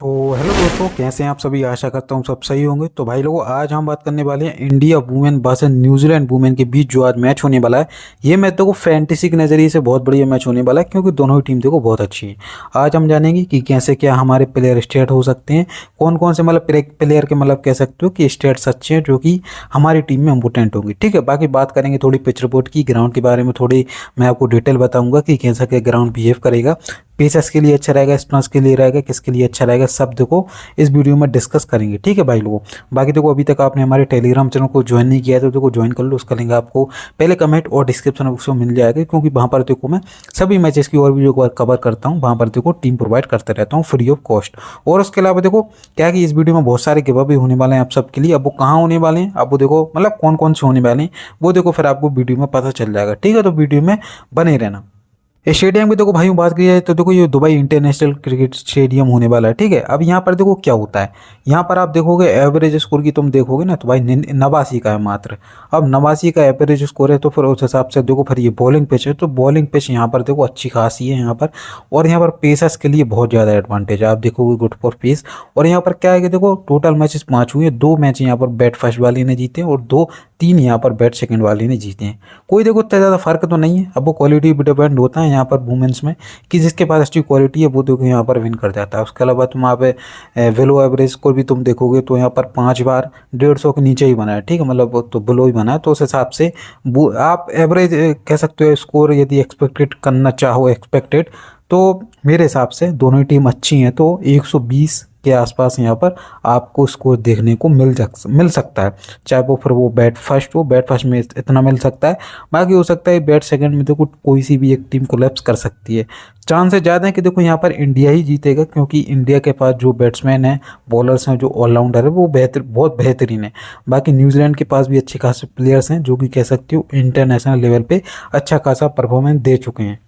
तो हेलो दोस्तों, कैसे हैं आप सभी। आशा करता हूँ सब सही होंगे। तो भाई लोगों, आज हम बात करने वाले हैं India women versus New Zealand women के बीच जो आज मैच होने वाला है। ये मैच देखो फैंटेसी के नज़रिए से बहुत बढ़िया मैच होने वाला है, क्योंकि दोनों ही टीम देखो बहुत अच्छी है। आज हम जानेंगे कि कैसे क्या हमारे प्लेयर स्टेट हो सकते हैं, कौन कौन से मतलब प्लेयर के मतलब कह सकते हो कि स्टेट्स अच्छे हैं जो कि हमारी टीम में इंपोर्टेंट होंगे। ठीक है, बाकी बात करेंगे थोड़ी पिच रिपोर्ट की, ग्राउंड के बारे में थोड़ी मैं आपको डिटेल बताऊंगा कि कैसा क्या ग्राउंड बिहेव करेगा, पेसर्स के लिए अच्छा रहेगा, स्पिनर्स के लिए रहेगा, किसके लिए अच्छा रहेगा, सब देखो इस वीडियो में डिस्कस करेंगे। ठीक है भाई लोगों, बाकी देखो अभी तक आपने हमारे टेलीग्राम चैनल को ज्वाइन नहीं किया है तो देखो ज्वाइन कर लो। उसका लिंक आपको पहले कमेंट और डिस्क्रिप्शन बॉक्स में मिल जाएगा, क्योंकि वहाँ पर देखो मैं सभी मैचेस की और वीडियो कवर करता हूँ। वहाँ पर देखो टीम प्रोवाइड करते रहता हूँ फ्री ऑफ कॉस्ट। और उसके अलावा देखो क्या कि इस वीडियो में बहुत सारे गिव अवे होने वाले हैं आप सबके लिए। अब वो कहाँ होने वाले हैं, अब वो देखो मतलब कौन कौन से होने वाले हैं वो देखो फिर आपको वीडियो में पता चल जाएगा। ठीक है, तो वीडियो में बने रहना। स्टेडियम की देखो भाई बात की जाए तो देखो ये दुबई इंटरनेशनल क्रिकेट स्टेडियम होने वाला है। ठीक है, अब यहाँ पर देखो क्या होता है, यहाँ पर आप देखोगे एवरेज स्कोर की तुम देखोगे ना तो भाई 89 का है मात्र। अब 89 का एवरेज स्कोर है तो फिर उस हिसाब से देखो फिर ये बॉलिंग पिच है, तो बॉलिंग पिच यहाँ पर देखो अच्छी खासी है यहाँ पर। और यहाँ पर पेसर्स के लिए बहुत ज़्यादा एडवांटेज है, आप देखोगे गुड फॉर पेस। और यहाँ पर क्या है कि देखो टोटल मैचेस 5 हुए, 2 मैच यहाँ पर बैट फर्स्ट वाले ने जीते और 3 यहाँ पर बैट सेकंड वाले ने जीते हैं। कोई देखो इतना ज़्यादा फर्क तो नहीं है। अब वो क्वालिटी भी डिपेंड होता है यहाँ पर वुमेंस में, कि जिसके पास अच्छी क्वालिटी है वो देखो यहाँ पर विन कर जाता है। उसके अलावा तुम आप वेलो एवरेज को भी तुम देखोगे तो यहाँ पर 5 बार 150 के नीचे ही बना है। ठीक है, मतलब वो तो बिलो ही बना है, तो उस हिसाब से आप एवरेज कह सकते हो स्कोर यदि एक्सपेक्टेड करना चाहो एक्सपेक्टेड, तो मेरे हिसाब से दोनों ही टीम अच्छी हैं तो 120 के आसपास यहाँ पर आपको स्कोर देखने को मिल सकता है। चाहे वो फिर वो बैट फर्स्ट हो, बैट फर्स्ट में इतना मिल सकता है, बाकी हो सकता है बैट सेकंड में देखो कोई सी भी एक टीम कोलैप्स कर सकती है। चांसेस ज़्यादा है कि देखो यहाँ पर इंडिया ही जीतेगा, क्योंकि इंडिया के पास जो बैट्समैन हैं, बॉलर्स हैं, जो ऑलराउंडर है वो बहुत बेहतरीन है। बाकी न्यूजीलैंड के पास भी अच्छे खासे प्लेयर्स हैं जो कि कह सकते हो इंटरनेशनल लेवल पे अच्छा खासा परफॉर्मेंस दे चुके हैं।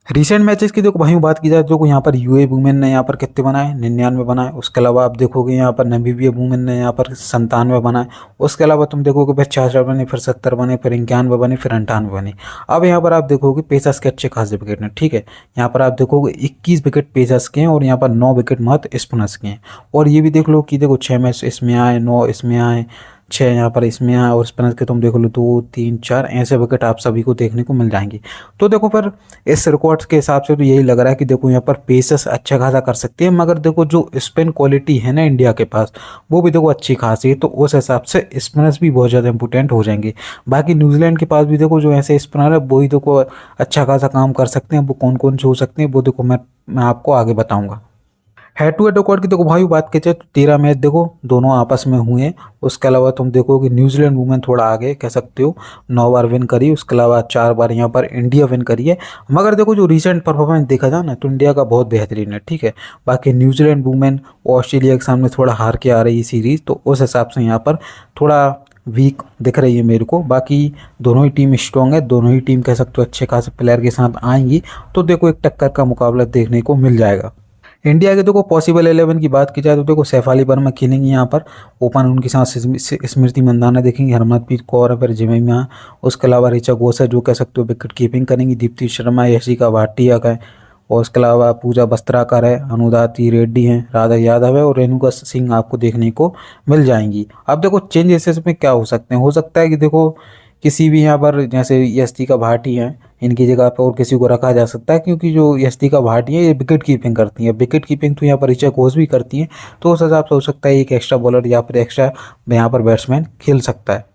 रिसेंट मैचेस की देखो भाई बात की जाए तो यहाँ पर यूए वुमेन ने यहाँ पर कितने बनाए, 99 बनाए। उसके अलावा आप देखोगे यहाँ पर नमीबिया वुमेन ने यहाँ पर 97 बनाए। उसके अलावा तुम देखोगे फिर 66 बने, फिर 70 बने, फिर 91 बने, फिर 98 बने। अब यहाँ पर आप देखोगे पेसर्स के अच्छे खासे विकेट हैं। ठीक है, यहाँ पर आप देखोगे 21 विकेट पेसर्स के हैं और यहाँ पर 9 विकेट मात्र स्पिनर्स के हैं। और ये भी देख लो कि देखो 6 मैच इसमें आए, 9 इसमें आए, 6 यहाँ पर इसमें आए, और स्पिनर के तुम देख लो 2 3 4 ऐसे विकेट आप सभी को देखने को मिल जाएंगे। तो देखो पर इस रिकॉर्ड्स के हिसाब से तो यही लग रहा है कि देखो यहाँ पर पेसर्स अच्छा खासा कर सकते हैं, मगर देखो जो स्पिन क्वालिटी है ना इंडिया के पास वो भी देखो अच्छी खासी है, तो उस हिसाब से स्पिनर्स भी बहुत ज़्यादा इंपॉर्टेंट हो जाएंगे। बाकी न्यूजीलैंड के पास भी देखो जो ऐसे स्पिनर है वही देखो अच्छा खासा काम कर सकते हैं। वो कौन कौन से हो सकते हैं वो देखो मैं आपको आगे बताऊँगा। हेड टू हेड रिकॉर्ड की देखो भाई बात की जाए तो 13 मैच देखो दोनों आपस में हुए हैं। उसके अलावा तुम देखो कि न्यूजीलैंड वुमेन थोड़ा आगे कह सकते हो, 9 बार विन करी। उसके अलावा 4 बार यहाँ पर इंडिया विन करी है। मगर देखो जो रिसेंट परफॉर्मेंस देखा जाए ना तो इंडिया का बहुत बेहतरीन है। ठीक है, बाकी न्यूजीलैंड वुमेन ऑस्ट्रेलिया के सामने थोड़ा हार के आ रही है सीरीज, तो उस हिसाब से यहाँ पर थोड़ा वीक दिख रही है मेरे को। बाकी दोनों ही टीम स्ट्रॉन्ग है, दोनों ही टीम कह सकते हो अच्छे खासे प्लेयर के साथ आएंगी, तो देखो एक टक्कर का मुकाबला देखने को मिल जाएगा। इंडिया के देखो पॉसिबल 11 की बात की जाए तो देखो सैफ अली वर्मा खेलेंगे यहाँ पर ओपन, उनके साथ स्मृति मंदाना देखेंगे, हरमनप्रीत कौर है, फिर जिम्मी। उसके अलावा ऋचा घोष है जो कह सकते हो विकेट कीपिंग करेंगी, दीप्ति शर्मा, यशिका भाटिया का है। और उसके अलावा पूजा बस्त्राकर है, अनुदाति रेड्डी हैं, राधा यादव है और रेणुका सिंह आपको देखने को मिल जाएंगी। अब देखो चेंजेस में क्या हो सकते हैं, हो सकता है कि देखो किसी भी यहाँ पर जैसे यस्तिका भाटी हैं इनकी जगह पर और किसी को रखा जा सकता है, क्योंकि जो यस्तिका भाटी है ये विकेट कीपिंग करती हैं। विकेट कीपिंग तो यहाँ पर ऋचा घोष भी करती हैं, तो उस हिसाब से हो सकता है एक एक्स्ट्रा बॉलर या फिर एक्स्ट्रा यहाँ पर बैट्समैन खेल सकता है।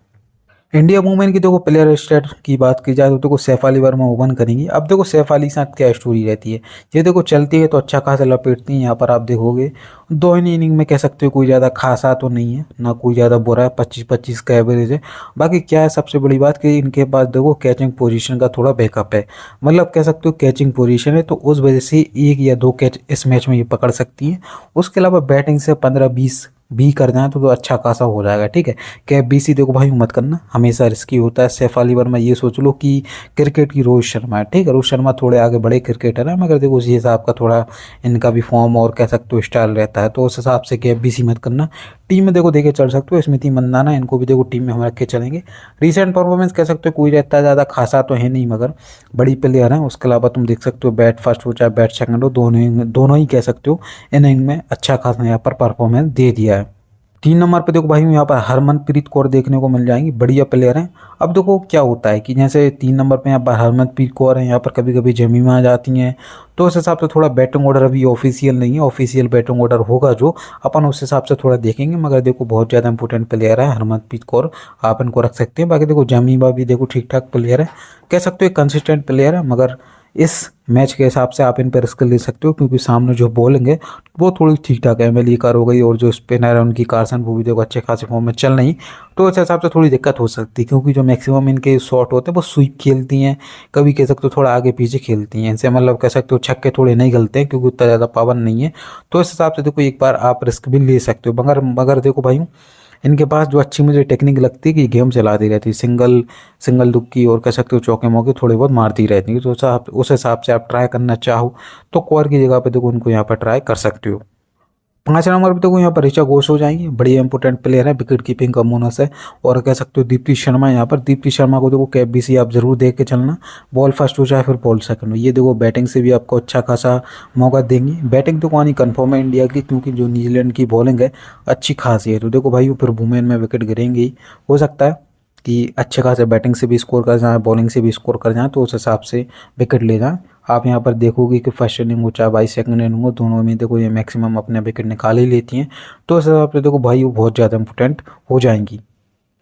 इंडिया वुमेन की देखो प्लेयर स्टेट की बात की जाए तो देखो सैफ अली वर्मा ओपन करेंगी। अब देखो सैफ अली के साथ क्या स्टोरी रहती है, ये देखो चलती है तो अच्छा खासा लपेटती हैं। यहाँ पर आप देखोगे दो ही इनिंग में कह सकते हो कोई ज़्यादा खासा तो नहीं है ना कोई ज़्यादा बुरा है, 25-25 का एवरेज है। बाकी क्या है सबसे बड़ी बात कि इनके पास देखो कैचिंग पोजीशन का थोड़ा बैकअप है, मतलब कह सकते हो कैचिंग पोजीशन है, तो उस वजह से 1 या 2 कैच इस मैच में ये पकड़ सकती हैं। उसके अलावा बैटिंग से 15-20 भी कर जाए तो अच्छा खासा हो जाएगा। ठीक है, कैप बीसी देखो भाई मत करना, हमेशा रिस्की होता है। सैफ अली वर्मा ये सोच लो कि क्रिकेट की रोहित शर्मा है। ठीक है, रोहित शर्मा थोड़े आगे बड़े क्रिकेटर है, मगर देखो उसी हिसाब का थोड़ा इनका भी फॉर्म और कह सकते हो स्टाइल रहता है, तो उस हिसाब से कैप बीसी मत करना। टीम में देखो देखे चल सकते हो, स्मृति मंदाना इनको भी देखो टीम में हम रख के चलेंगे। रीसेंट परफॉर्मेंस कह सकते हो कोई रहता ज़्यादा खासा तो है नहीं, मगर बड़ी प्लेयर हैं। उसके अलावा तुम देख सकते हो बैट फर्स्ट हो चाहे बैट सेकंड हो, दोनों ही कह सकते हो इनिंग में अच्छा खासा यहाँ पर परफॉर्मेंस दे दिया है। 3 नंबर पे देखो भाई यहाँ पर हरमनप्रीत कौर देखने को मिल जाएंगी, बढ़िया प्लेयर हैं। अब देखो क्या होता है कि जैसे 3 नंबर पे यहाँ पर हरमनप्रीत कौर है, यहाँ पर कभी कभी जमीमा आ जाती हैं, तो उस हिसाब से थोड़ा बैटिंग ऑर्डर अभी ऑफिशियल नहीं है। ऑफिशियल बैटिंग ऑर्डर होगा जो अपन उस हिसाब से थोड़ा देखेंगे, मगर देखो बहुत ज़्यादा इंपॉर्टेंट प्लेयर है हरमनप्रीत कौर, आप इनको रख सकते हैं। बाकी देखो जमीमा भी देखो ठीक ठाक प्लेयर है, कह सकते हो कंसिस्टेंट प्लेयर है, मगर इस मैच के हिसाब से आप इन पर रिस्क ले सकते हो, क्योंकि सामने जो बॉलिंग है वो थोड़ी ठीक ठाक है। एमएल कार हो गई और जो स्पिनर है उनकी कार्सन वो भी देखो अच्छे खासे फॉर्म में चल नहीं, तो इस हिसाब से थोड़ी दिक्कत हो सकती है, क्योंकि जो मैक्सिमम इनके शॉट होते हैं वो स्वीप खेलती हैं, कभी कह सकते हो थोड़ा आगे पीछे खेलती हैं। इनसे मतलब कह सकते हो छक्के थोड़े नहीं गलते हैं, क्योंकि उतना ज़्यादा पावर नहीं है। तो इस हिसाब से देखो एक बार आप रिस्क भी ले सकते हो, मगर मगर देखो भाई इनके पास जो अच्छी मुझे टेक्निक लगती है कि गेम चलाती रहती है, सिंगल सिंगल दुक्की और कह सकते हो चौके मौके थोड़े बहुत मारती रहती है। तो उस हिसाब से आप ट्राई करना चाहो तो कौर की जगह पे देखो उनको यहाँ पर ट्राई कर सकते हो। 5 नंबर पे देखो यहाँ पर ऋचा घोष हो जाएंगी, बढ़िया इंपॉर्टेंट प्लेयर है, विकेट कीपिंग का मोनस है। और कह सकते हो दीप्ति शर्मा, यहाँ पर दीप्ति शर्मा को देखो कैप बीसी आप जरूर देख के चलना, बॉल फर्स्ट हो चाहे फिर बॉल सेकंड हो। ये देखो बैटिंग से भी आपको अच्छा खासा मौका देंगी। बैटिंग तो आनी कन्फर्म है इंडिया की, क्योंकि जो न्यूजीलैंड की बॉलिंग है अच्छी खासी है। तो देखो भाई फिर वुमेन में विकेट गिरेंगे ही, हो सकता है कि अच्छे खासे बैटिंग से भी स्कोर कर जाए, बॉलिंग से भी स्कोर कर जाए, तो उस हिसाब से विकेट ले जाएँ। आप यहाँ पर देखोगे कि फर्स्ट इनिंग हो चाहे 22 इनिंग हो, दोनों में देखो ये मैक्सिमम अपने विकेट निकाल ही लेती हैं। तो इस हिसाब से देखो भाई वो बहुत ज़्यादा इंपॉर्टेंट हो जाएंगी।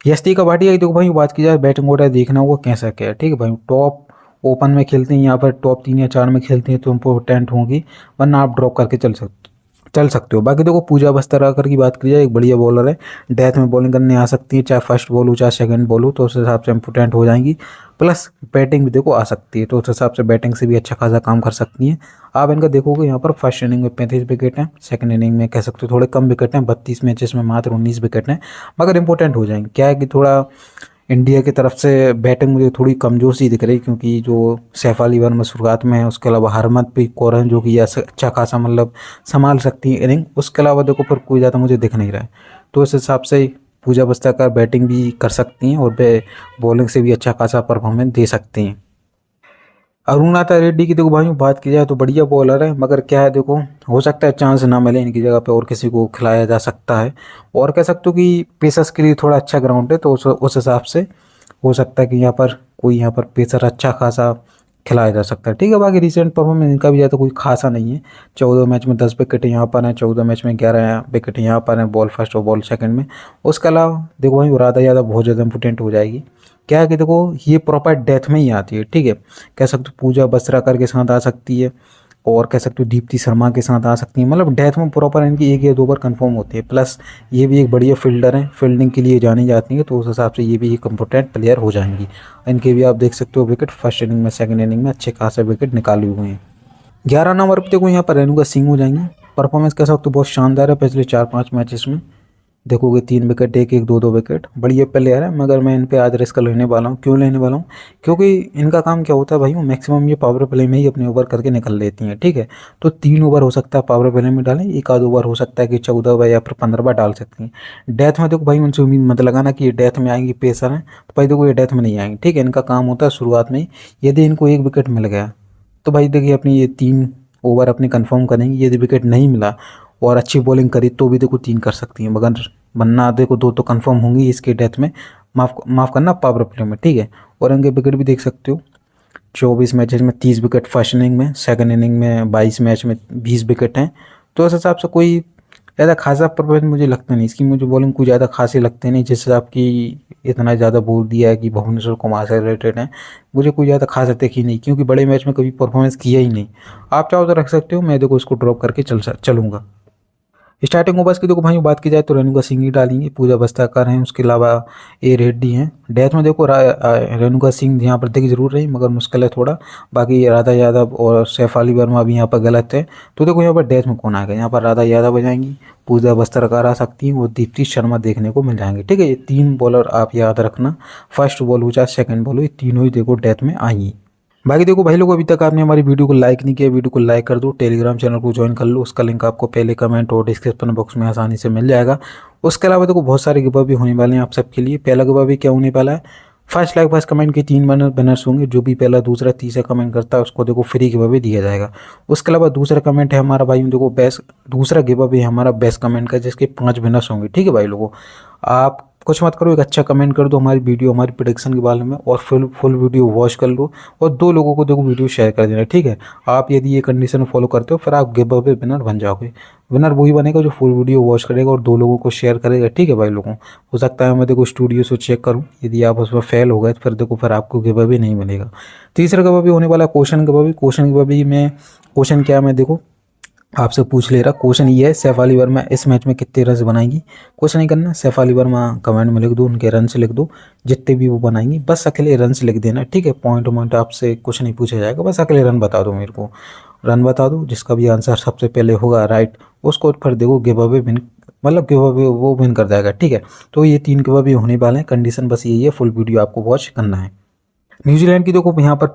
यस्ती का भाटिया की देखो भाई बात की जाए बैटिंग ऑर्डर देखना होगा कैसा क्या है, ठीक है भाई। टॉप ओपन में खेलते हैं, यहाँ पर टॉप 3 या 4 में खेलती हैं तो इम्पोर्टेंट होंगी, वरना आप ड्रॉप करके चल सकते हो। बाकी देखो पूजा बस्तराकर की बात की जाए, एक बढ़िया बॉलर है, डेथ में बॉलिंग करने आ सकती है, चाहे फर्स्ट बॉल हो चाहे सेकंड बॉल हो, तो उस हिसाब से इंपोर्टेंट हो जाएंगी। प्लस बैटिंग भी देखो आ सकती है, तो उस हिसाब से बैटिंग से भी अच्छा खासा काम कर सकती हैं। आप इनका देखोगे यहाँ पर फर्स्ट इनिंग में 35 विकेट हैं, सेकंड इनिंग में कह सकते हो थोड़े कम विकेट हैं, 32 मैचेस में मात्र 19 विकेट हैं, मगर इंपॉर्टेंट हो जाएंगे। क्या है कि थोड़ा इंडिया की तरफ से बैटिंग मुझे थोड़ी कमज़ोर सी दिख रही, क्योंकि जो सैफ अली वर्मा शुरुआत में है, उसके अलावा हरमनप्रीत कौर हैं जो कि अच्छा खासा मतलब संभाल सकती है इनिंग, उसके अलावा देखो पर कोई ज़्यादा मुझे दिख नहीं रहा है। तो इस हिसाब से पूजा बस्ताकर बैटिंग भी कर सकती हैं और बॉलिंग से भी अच्छा खासा परफॉर्मेंस दे सकती हैं। अरुणाता रेड्डी की देखो भाई बात की जाए तो बढ़िया बॉलर है, मगर क्या है देखो हो सकता है चांस ना मिले इनकी जगह पे और किसी को खिलाया जा सकता है। और कह सकते हो कि पेसर्स के लिए थोड़ा अच्छा ग्राउंड है, तो उस हिसाब से हो सकता है कि यहाँ पर पेसर अच्छा खासा खिलाया जा सकता है, ठीक है। बाकी रिसेंट परफॉर्मेंस इनका भी ज़्यादा कोई खासा नहीं है, 14 मैच में 10 विकेट यहाँ पर हैं, 14 मैच में 11 विकेट यहाँ पर हैं, बॉल फर्स्ट और बॉल सेकंड में। उसके अलावा देखो भाई राधा यादव बहुत ज़्यादा इंपोर्टेंट हो जाएगी। क्या है कि देखो ये प्रॉपर डेथ में ही आती है, ठीक है। कह सकते हो पूजा बसराकर के साथ आ सकती है, और कह सकते हो दीप्ति शर्मा के साथ आ सकती है, मतलब डेथ में प्रॉपर इनकी 1 या 2 बार कंफर्म होती है। प्लस ये भी एक बढ़िया फील्डर है, फील्डिंग के लिए जानी जाती है, तो उस हिसाब से ये भी एक इम्पोर्टेंट प्लेयर हो जाएंगी। इनके भी आप देख सकते हो विकेट फर्स्ट इनिंग में सेकंड इनिंग में अच्छे खासे विकेट निकाले हुए हैं। 11 नंबर पर देखो यहाँ पर रेणुका सिंह हो जाएंगी। परफॉर्मेंस कह सकते हो बहुत शानदार है, पिछले 4-5 मैचेस में देखोगे 3 विकेट, 1-1, 2-2 विकेट, बढ़िया प्लेयर है। मगर मैं इन पे आज रिस्क लेने वाला हूँ। क्यों लेने वाला हूँ? क्योंकि इनका काम क्या होता है भाई, वो मैक्सिमम ये पावर प्ले में ही अपने ओवर करके निकल लेती हैं, ठीक है। तो 3 ओवर हो सकता है पावर प्ले में डालें, एक आध ओवर हो सकता है कि 14 बार या फिर 15 बार डाल सकती हैं। डेथ में देखो भाई उनसे उम्मीद मत लगाना कि ये डेथ में आएंगी, पेसर हैं तो भाई देखो ये डेथ में नहीं आएंगे, ठीक है। इनका काम होता है शुरुआत में ही, यदि इनको 1 विकेट मिल गया तो भाई देखिए अपनी ये 3 ओवर अपने कंफर्म करेंगे। यदि विकेट नहीं मिला और अच्छी बॉलिंग करी तो भी देखो 3 कर सकती हैं, मगर वरना देखो 2 तो कंफर्म होंगी इसके डेथ में, माफ़ करना पावर प्ले में, ठीक है। और इनके विकेट भी देख सकते हो, 24 मैचेस में 30 विकेट फर्स्ट इनिंग में, सेकंड इनिंग में 22 मैच में 20 विकेट हैं। तो इस हिसाब से कोई ज़्यादा खासा परफॉर्मेंस मुझे लगता नहीं, इसकी मुझे बॉलिंग कोई ज़्यादा खासी लगती नहीं। जिस हिसाब की इतना ज़्यादा बोल दिया है कि भुवनेश्वर कुमार से रिलेटेड है, मुझे कोई ज़्यादा खास दिखी नहीं, क्योंकि बड़े मैच में कभी परफॉर्मेंस किया ही नहीं। आप चाहो तो रख सकते हो, मैं देखो इसको ड्रॉप करके चलूँगा। स्टार्टिंग ओवर्स की देखो भाई बात की जाए तो रेणुका सिंह ही डालेंगे, पूजा बस्ताकर हैं, उसके अलावा ए रेड्डी हैं। डेथ में देखो रेणुका सिंह यहाँ पर दिख जरूर रही, मगर मुश्किल है थोड़ा। बाकी राधा यादव और सैफ अली वर्मा भी यहाँ पर गलत है। तो देखो यहाँ पर डेथ में कौन आएगा, यहाँ पर राधा यादव आ जाएंगी, पूजा बस्ताकर आ सकती हैं, और दीप्ति शर्मा देखने को मिल जाएंगे, ठीक है। ये 3 बॉलर आप याद रखना, फर्स्ट बॉल हो चाहे सेकेंड बॉल हो, ये तीनों ही देखो डेथ में आएंगी। बाकी देखो भाई लोग, अभी तक आपने हमारी वीडियो को लाइक नहीं किया, वीडियो को लाइक कर दो, टेलीग्राम चैनल को ज्वाइन कर लो, उसका लिंक आपको पहले कमेंट और डिस्क्रिप्शन बॉक्स में आसानी से मिल जाएगा। उसके अलावा देखो बहुत सारे गिव अवे होने वाले हैं आप सबके लिए। पहला गिव अवे क्या होने वाला है, फर्स्ट लाइक फर्स्ट कमेंट के 3 विनर्स होंगे। जो भी पहला दूसरा तीसरा कमेंट करता है उसको देखो फ्री गिव अवे दिया जाएगा। उसके अलावा दूसरा कमेंट है हमारा भाई देखो बेस्ट, दूसरा गिव अवे है हमारा बेस्ट कमेंट का, जिसके 5 विनर्स होंगे। ठीक है भाई लोगों, आप कुछ मत करो, एक अच्छा कमेंट कर दो हमारी वीडियो हमारी प्रोडिक्शन के बारे में, और फुल वीडियो वॉच कर लो, और 2 लोगों को देखो वीडियो शेयर कर देना। ठीक है, आप यदि ये कंडीशन फॉलो करते हो फिर आप गिव अवे विनर बन जाओगे। विनर वही बनेगा जो फुल वीडियो वॉच करेगा और 2 लोगों को शेयर करेगा। ठीक है भाई लोगों, हो सकता है मैं देखो स्टूडियो से चेक करूँ, यदि आप उसमें फेल हो गए तो फिर देखो फिर आपको गिव अवे नहीं मिलेगा। तीसरा गिव अवे होने वाला question give away. Question give away में क्वेश्चन क्या है मैं देखो आपसे पूछ ले रहा। क्वेश्चन ये है, सैफ अली वर्मा इस मैच में कितने रन बनाएंगी। कुछ नहीं करना, सैफ अली वर्मा कमेंट में लिख दो, उनके रन से लिख दो जितने भी वो बनाएंगी, बस अकेले रन से लिख देना। ठीक है, पॉइंट वॉइंट आपसे कुछ नहीं पूछा जाएगा, बस अकेले रन बता दो मेरे को, रन बता दो। जिसका भी आंसर सबसे पहले होगा राइट, उसको फिर देखो गिव अवे विन, मतलब गिव अवे वो विन कर जाएगा। ठीक है, तो ये 3 गिव अवे होने वाले हैं। कंडीशन बस यही है, फुल वीडियो आपको वॉच करना है। न्यूजीलैंड की देखो यहाँ पर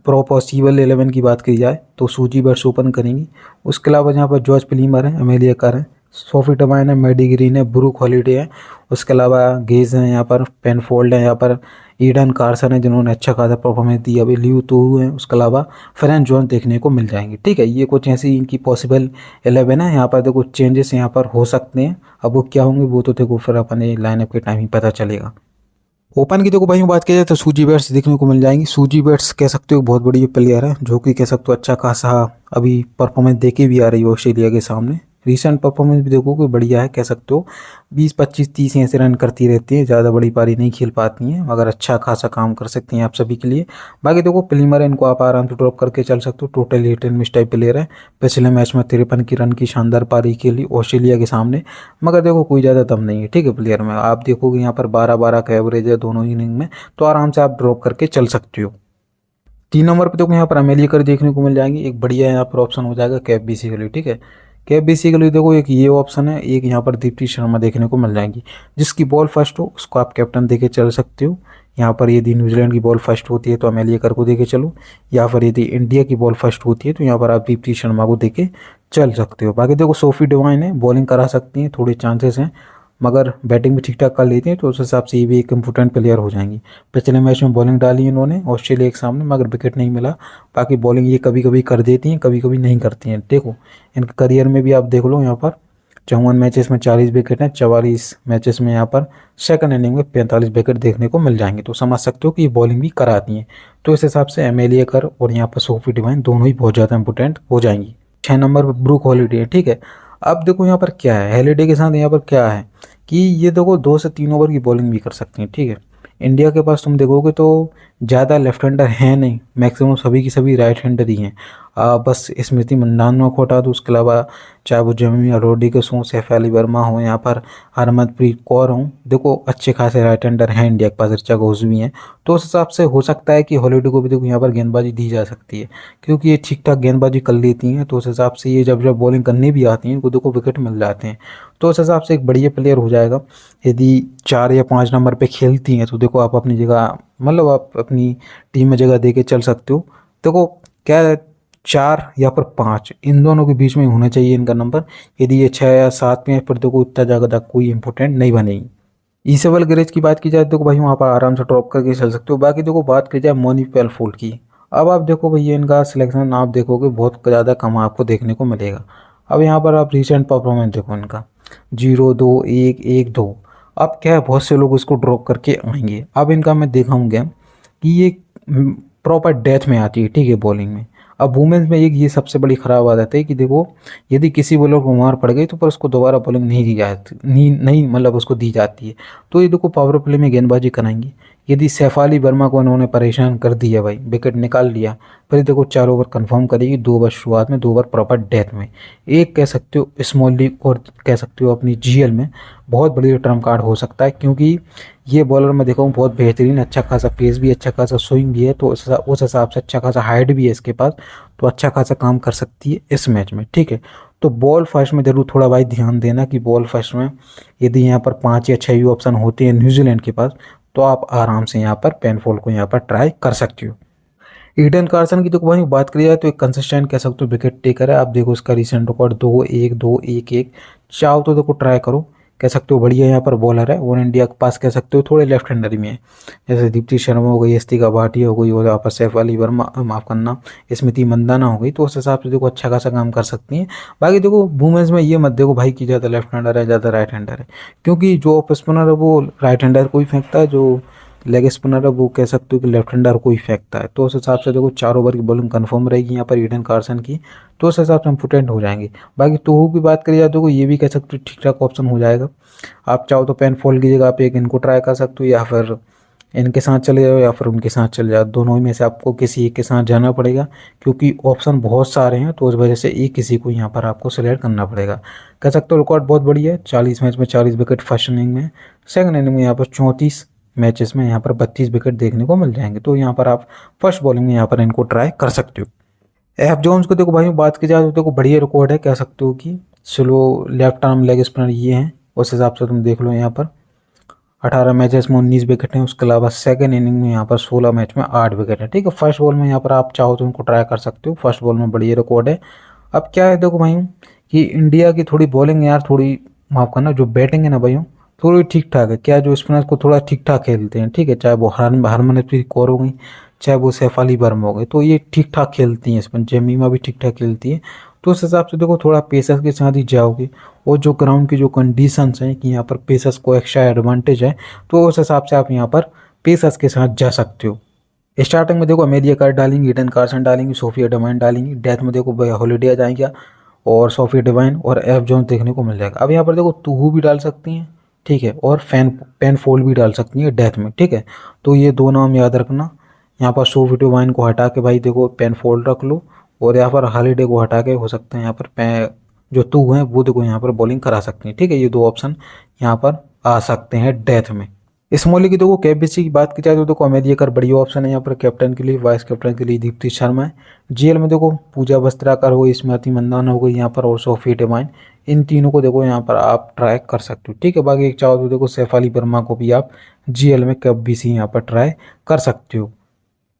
प्रो पॉसिबल 11 की बात की जाए तो सूजी बर्ड्स ओपन करेंगी। उसके अलावा यहाँ पर जॉर्ज प्लीमर है, अमेलिया कर है, सोफी टमाइन है, मेडी ग्रीन है, ब्रूक हॉलीडे है। उसके अलावा गेज हैं यहाँ पर, पेनफोल्ड है यहाँ पर, ईडन कार्सन है जिन्होंने अच्छा खासा परफॉर्मेंस दी, अभी ल्यू तोहू है। उसके अलावा फ्रेंच जॉन देखने को मिल जाएंगे। ठीक है, ये कुछ ऐसी इनकी पॉसिबल 11 है। यहाँ पर देखो चेंजेस यहाँ पर हो सकते हैं, अब वो क्या होंगे वो तो देखो फिर अपने लाइनअप के टाइम ही पता चलेगा। ओपन की देखो भाई बात की जाए तो सूजी बैट्स देखने को मिल जाएंगी। सूजी बैट्स कह सकते हो बहुत बड़ी प्लेयर है, जो कि कह सकते हो अच्छा खासा अभी परफॉर्मेंस देके भी आ रही है ऑस्ट्रेलिया के सामने। रीसेंट परफॉर्मेंस भी देखो कि बढ़िया है, कह सकते हो 20 25 30 ऐसे रन करती रहती है, ज़्यादा बड़ी पारी नहीं खेल पाती हैं, मगर अच्छा खासा काम कर सकती हैं आप सभी के लिए। बाकी देखो प्लीमर है, इनको आप आराम से ड्रॉप करके चल सकते हो, total heat and miss type player है। पिछले मैच में 53 की रन की शानदार पारी खेली ऑस्ट्रेलिया के सामने, मगर देखो कोई ज़्यादा दम नहीं है। ठीक है, प्लेयर में आप देखोगे यहाँ पर 12-12 का एवरेज है दोनों इनिंग में, तो आराम से आप ड्रॉप करके चल सकते हो। 3 नंबर पे देखो यहाँ पर अमेलिया कर देखने को मिल जाएंगी, एक बढ़िया यहाँ पर ऑप्शन हो जाएगा कैप बीसी के लिए। ठीक है, कैप बीसी के लिए देखो एक ये ऑप्शन है, एक यहाँ पर दीप्ति शर्मा देखने को मिल जाएंगी। जिसकी बॉल फर्स्ट हो उसको आप कैप्टन देके चल सकते हो। यहाँ पर यदि न्यूजीलैंड की बॉल फर्स्ट होती है तो अमेलिया कर को देके चलो, या फिर यदि इंडिया की बॉल फर्स्ट होती है तो यहाँ पर आप दीप्ति शर्मा को देके चल सकते हो। बाकी देखो सोफी डिवाइन है, बॉलिंग करा सकती हैं, थोड़े चांसेस हैं, मगर बैटिंग भी ठीक ठाक कर लेती हैं, तो उस हिसाब से ये भी एक इम्पोर्टेंट प्लेयर हो जाएंगी। पिछले मैच में बॉलिंग डाली इन्होंने ऑस्ट्रेलिया के सामने, मगर विकेट नहीं मिला। बाकी बॉलिंग ये कभी कभी कर देती हैं, कभी कभी नहीं करती हैं। देखो इनके करियर में भी आप देख लो, यहाँ पर 54 मैचेस में 40 विकेट हैं, 44 मैचेस में यहाँ पर सेकंड इनिंग में 45 विकेट देखने को मिल जाएंगे। तो समझ सकते हो कि ये बॉलिंग भी कराती हैं। तो इस हिसाब से एमेलिया कर और यहाँ पर सोफी डिवाइन दोनों ही बहुत ज़्यादा इंपॉर्टेंट हो जाएंगी। 6 नंबर पर ब्रूक हॉलीडे है। ठीक है, अब देखो यहाँ पर क्या है, हॉलीडे के साथ यहाँ पर क्या है कि ये देखो 2 से 3 ओवर की बॉलिंग भी कर सकती हैं। ठीक है, इंडिया के पास तुम देखोगे तो ज़्यादा लेफ्ट हैंडर है नहीं, मैक्सिमम सभी की सभी राइट हैंडर ही हैं। बस स्मृति मंदाना को हटा दो, उसके अलावा चाहे वो जमी रोड्रिगेज हों, सैफ अली वर्मा हो, यहाँ पर हरमनप्रीत कौर हों, देखो अच्छे खासे राइट हैंडर हैं इंडिया के पास, ऋचा घोष भी हैं। तो उस हिसाब से हो सकता है कि हॉलीडे को भी देखो यहाँ पर गेंदबाजी दी जा सकती है, क्योंकि ये ठीक ठाक गेंदबाजी कर लेती हैं। तो उस हिसाब से ये जब जब बॉलिंग करने भी आती हैं इनको देखो विकेट मिल जाते हैं। तो उस हिसाब से एक बढ़िया प्लेयर हो जाएगा। यदि 4 या 5 नंबर पे खेलती हैं तो देखो आप अपनी जगह, मतलब आप अपनी टीम में जगह दे के चल सकते हो। देखो क्या 4 या फिर 5 इन दोनों के बीच में होना चाहिए इनका नंबर। यदि ये 6 या 7 में है फिर देखो इतना ज़्यादा कोई इंपॉर्टेंट नहीं बनेगी। ईसेबल गैरेज की बात की जाए तो देखो भाई वहाँ पर आराम से ड्रॉप करके चल सकते हो। बाकी देखो बात की जाए मोनी पेलफोल्ड की, अब आप देखो भैया इनका सिलेक्शन आप देखोगे बहुत ज़्यादा कम आपको देखने को मिलेगा। अब यहाँ पर आप रिसेंट परफॉर्मेंस देखो इनका 0-2-1-1-2। अब क्या है बहुत से लोग इसको ड्रॉप करके आएंगे। अब इनका मैं दिखाऊंगा कि ये प्रॉपर डेथ में आती है। ठीक है, बॉलिंग में। अब वुमेन्स में एक ये सबसे बड़ी ख़राब आदत है कि देखो यदि किसी बॉलर को मार पड़ गई तो पर उसको दोबारा बॉलिंग नहीं दी जाती, नहीं मतलब उसको दी जाती है। तो ये देखो पावर प्ले में गेंदबाजी कराएंगी। यदि सैफ अली वर्मा को उन्होंने परेशान कर दिया भाई, विकेट निकाल लिया, फिर देखो 4 ओवर कंफर्म करेगी, 2 ओवर शुरुआत में, 2 ओवर प्रॉपर डेथ में। एक कह सकते हो स्मॉल लीग और कह सकते हो अपनी जीएल में बहुत बड़ी टर्म कार्ड हो सकता है, क्योंकि ये बॉलर मैं देखा हूँ बहुत बेहतरीन, अच्छा खासा पेस भी, अच्छा खासा स्विंग भी है, तो उस हिसाब से अच्छा खासा हाइट भी है इसके पास, तो अच्छा खासा काम कर सकती है इस मैच में। ठीक है, तो बॉल फर्स्ट में जरूर थोड़ा भाई ध्यान देना कि बॉल फर्स्ट में यदि यहाँ पर 5 या 6 ही ऑप्शन होते हैं न्यूजीलैंड के पास तो आप आराम से यहाँ पर पेनफोल्ड को यहाँ पर ट्राई कर सकते हो। ईडन कार्सन की तो वहीं बात करी जाए तो एक कंसिस्टेंट कह सकते हो विकेट टेकर है। आप देखो उसका रिसेंट रिकॉर्ड 2-1 2-1-1। चाहो तो देखो ट्राई करो, कह सकते हो बढ़िया यहाँ पर बॉलर है और इंडिया के पास कह सकते हो थोड़े लेफ्ट हैंडर भी हैं, जैसे दीप्ति शर्मा हो गई, यस्तिका भाटिया हो गई और यहाँ पर सैफ अली वर्मा, माफ़ करना, स्मृति मंदाना हो गई। तो उस हिसाब से देखो अच्छा खासा काम कर सकती हैं। बाकी देखो वुमेन्स में ये मत देखो भाई कि ज़्यादा लेफ्ट हैंडर है ज़्यादा राइट हैंडर है, क्योंकि जो ऑफ स्पिनर है वो राइट हैंडर को ही फेंकता है, जो लेग स्पिनर है वो कह सकते हो कि लेफ्ट हैंडर को ही फेंकता है। तो उस हिसाब से देखो 4 ओवर की बॉलिंग कंफर्म रहेगी यहाँ पर ईडन कार्सन की, तो उस हिसाब से हम पोटेंट हो जाएंगे। बाकी तोहू की बात करी जाए तो ये भी कह सकते हो ठीक ठाक ऑप्शन हो जाएगा। आप चाहो तो पेन फॉल की जगह आप एक इनको ट्राई कर सकते हो, या फिर इनके साथ चले जाओ या फिर उनके साथ चले जाओ, दोनों ही में से आपको किसी एक के साथ जाना पड़ेगा, क्योंकि ऑप्शन बहुत सारे हैं। तो उस वजह से एक किसी को यहाँ पर आपको सिलेक्ट करना पड़ेगा। कह सकते हो रिकॉर्ड बहुत बढ़िया है, 40 मैच में 40 विकेट फर्स्ट इनिंग में, सेकंड इनिंग में यहाँ पर 34 मैचेस में यहाँ पर 32 विकेट देखने को मिल जाएंगे। तो यहाँ पर आप फर्स्ट बॉलिंग में यहाँ पर इनको ट्राई कर सकते हो। एफ जोन्स को देखो भाई बात की जाए तो देखो बढ़िया रिकॉर्ड है, कह सकते हो कि slow left arm leg spinner ये हैं। उस हिसाब से तुम देख लो यहाँ पर 18 मैचेस में 19 विकेट हैं। उसके अलावा सेकंड इनिंग में यहाँ पर 16 मैच में 8 विकेट है। ठीक है, फर्स्ट बॉल में यहाँ पर आप चाहो तो उनको ट्राई कर सकते हो, फर्स्ट बॉल में बढ़िया रिकॉर्ड है। अब क्या है देखो भाई कि इंडिया की थोड़ी बॉलिंग यार थोड़ी, माफ़ करना, जो बैटिंग है ना भाइयों थोड़ी ठीक ठाक है। क्या जो स्पिनर्स को थोड़ा ठीक ठाक खेलते हैं, ठीक है, चाहे वो हरमनप्रीत कौर हो गई, चाहे वो सैफ अली वर्मा हो गए, तो ये ठीक ठाक खेलती हैं। स्पिन जमीमा भी ठीक ठाक खेलती है। तो उस हिसाब से देखो थोड़ा पेसर्स के साथ ही जाओगे, और जो ग्राउंड की जो कंडीशंस हैं कि यहाँ पर पेसर्स को एक्स्ट्रा एडवांटेज है, तो उस हिसाब से आप यहाँ पर पेसर्स के साथ जा सकते हो। स्टार्टिंग में देखो अमेरिया कार्ड डालेंगे, ईडन कार्सन डालेंगे, सोफिया डिवाइन डालेंगी, डेथ में देखो हॉलीडे आ जाएंगे और सोफिया डिवाइन और एफ जोन्स देखने को मिल जाएगा। अब यहाँ पर देखो तुहू भी डाल सकती हैं, ठीक है, और पेन फोल्ड भी डाल सकती हैं डेथ में, ठीक है। तो ये दो नाम याद रखना। यहाँ पर सोफिया डिवाइन को हटा के भाई देखो पेन फोल्ड रख लो, और यहाँ पर हॉलीडे को हटा के हो सकता है यहाँ पर जो तू हैं वो देखो यहाँ पर बॉलिंग करा सकती हैं, ठीक है। ये दो ऑप्शन यहाँ पर आ सकते हैं डेथ में। स्मॉली की देखो कैप्टनसी की बात की जाए तो देखो अमेरिया कर बढ़िया ऑप्शन है यहाँ पर कैप्टन के लिए। वाइस कैप्टन के लिए दीप्ति शर्मा है। जीएल में देखो पूजा वस्त्राकर हो गई, स्मृति मंदाना हो गई यहाँ पर, और सोफी डिवाइन, इन तीनों को देखो यहाँ पर आप ट्राई कर सकते हो, ठीक है। बाकी एक चाहो तो देखो सैफ अली वर्मा को भी आप जीएल में कैप्टनसी यहाँ पर ट्राई कर सकते हो।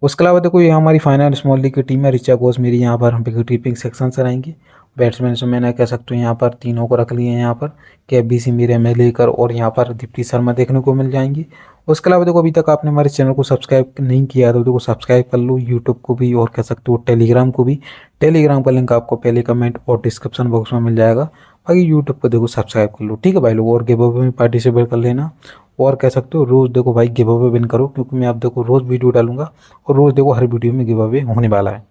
उसके अलावा देखो ये हमारी फाइनल स्मॉल लीग की टीम है। ऋचा घोष मेरी यहाँ पर विकेट कीपिंग सेक्शन से रहेंगी। बैट्समैन से मैंने कह सकते हो यहाँ पर तीनों को रख लिए हैं यहाँ पर, KBC मेरे में लेकर, और यहाँ पर दीप्ति शर्मा देखने को मिल जाएंगी। उसके अलावा देखो अभी तक आपने हमारे चैनल को सब्सक्राइब नहीं किया तो देखो सब्सक्राइब कर लो, यूट्यूब को भी और कह सकते हो टेलीग्राम को भी। टेलीग्राम का लिंक आपको पहले कमेंट और डिस्क्रिप्शन बॉक्स में मिल जाएगा। बाकी यूट्यूब को देखो सब्सक्राइब कर लो, ठीक है भाई लोग, और गिव अवे में पार्टिसिपेट कर लेना। और कह सकते हो रोज़ देखो भाई गिव अवे विन करो, क्योंकि मैं आप देखो रोज़ वीडियो डालूंगा और रोज़ देखो हर वीडियो में गिव अवे होने वाला है।